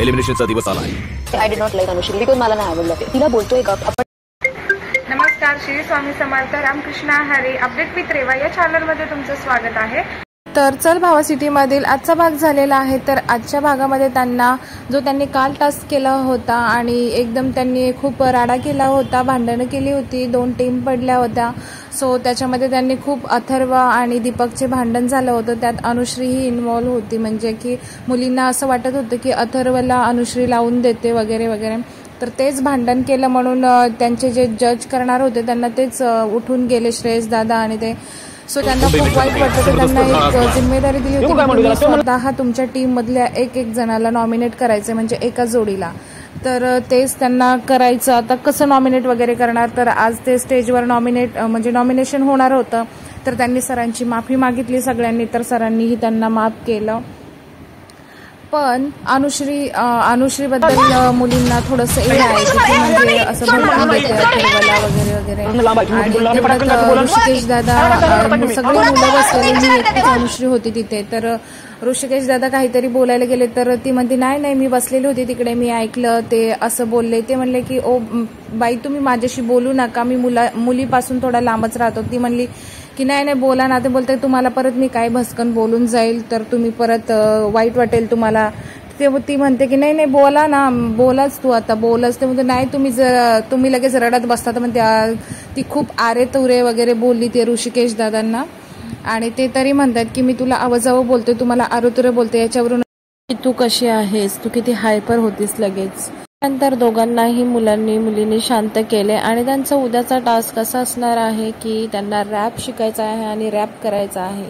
एलिमिनेशनचा दिवस आलाय। I did not like Anushri because मला नाही आवडलं ते। तिला बोलतोय का आपण? नमस्कार, श्री स्वामी समर्थ, रामकृष्ण हरी। अपडेट विथ रेवा या चॅनलमध्ये तुमचं स्वागत आहे। तर चल भावा सिटीमधील आजचा भाग झालेला आहे। तर आजच्या भागामध्ये त्यांनी काल टास्क केला होता आणि एकदम त्यांनी खूप राडा केला होता, भांडणं केली होती, 2 टीम पडल्या होत्या। सो त्याच्यामध्ये त्यांनी खूप अथर्व आणि दीपकचे भांडण झालं होतं। त्यात अनुश्री ही इन्व्हॉल्व होती, म्हणजे की मुलींना असं वाटत होतं की अथर्वला अनुश्री लावून देते वगैरे वगैरे। तर तेच भांडण केलं म्हणून त्यांचे जे जज करणार होते त्यांना तेच उठून गेले, श्रेयस दादा आणि ते। सो त्यांना खूप वाईट वाटतं। तर त्यांना एक जिम्मेदारी दिली होती की स्वतः तुमच्या टीम मधल्या एक जणाला नॉमिनेट करायचं, म्हणजे एका जोडीला। तर तेच त्यांना करायचं। आता कसं नॉमिनेट वगैरे करणार, तर आज ते स्टेजवर नॉमिनेशन होणार होतं। तर त्यांनी सरांची माफी मागितली सगळ्यांनी, तर सरांनीही त्यांना माफ केलं। पण अनुश्रीबद्दल मुलींना थोडंसं हे आहे की ती म्हणजे असं भडकून देते अथर्वला वगैरे वगैरे। आणि ऋषिकेश दादा सगळी मुलं बसलेली, मी एकटीच अनुश्री होती तिथे। तर ऋषिकेश दादा काहीतरी बोलायला गेले तर ती म्हणते नाही मी बसलेली होती तिकडे, मी ऐकलं ते असं बोलले। ते म्हणले की ओ बाई तुम्ही माझ्याशी बोलू नका, मी मुलीपासून थोडा लांबच राहतो। ती म्हणली की नाही बोला ना। ते बोलते तुम्हाला परत मी काय भस्कन बोलून जाईल तर तुम्ही परत वाईट वाटेल तुम्हाला। ती म्हणते की नाही बोला ना, बोलाच तू आता बोलच। ते म्हणते नाही तुम्ही लगेच रडत बसता। तर म्हणते ती खूप आरे तुरे वगैरे बोलली ते ऋषिकेश दादांना। आणि ते तरी म्हणतात की मी तुला आवाजावं बोलते, तुम्हाला आरोतुरे बोलते, याच्यावरून की तू कशी आहेस, तू किती हायपर होतीस लगेच। नंतर दोघांनाही मुलींनी शांत केले आणि त्यांचा उद्याचा टास्क असा असणार आहे की त्यांना रॅप शिकायचा आहे आणि रॅप करायचा आहे।